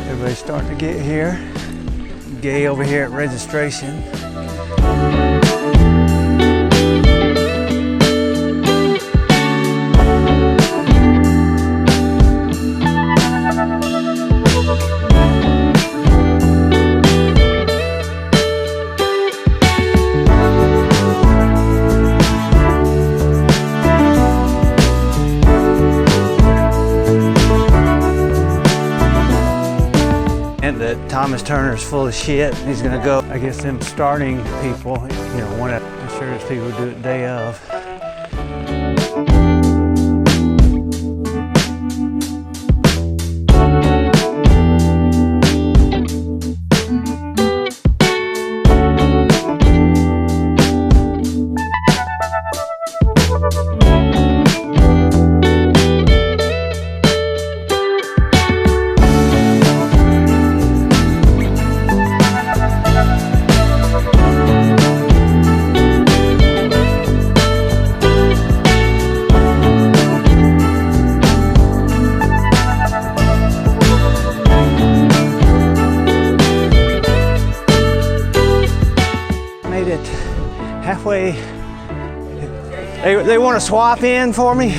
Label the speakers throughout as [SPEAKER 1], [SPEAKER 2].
[SPEAKER 1] Everybody's starting to get here. Gay over here at registration. That Thomas Turner's full of shit. He's gonna go, I guess them starting people, you know, one of the insurance people do it day of. Halfway, they want to swap in for me.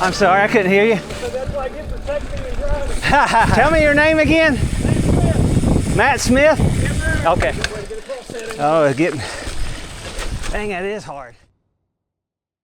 [SPEAKER 1] I'm sorry, I couldn't hear you.
[SPEAKER 2] That's why I get protecting and driving.
[SPEAKER 1] Tell me your name again. Matt Smith?
[SPEAKER 2] Yes, sir.
[SPEAKER 1] Okay.
[SPEAKER 2] Way to get across that.
[SPEAKER 1] Oh, it's getting, dang, that is hard.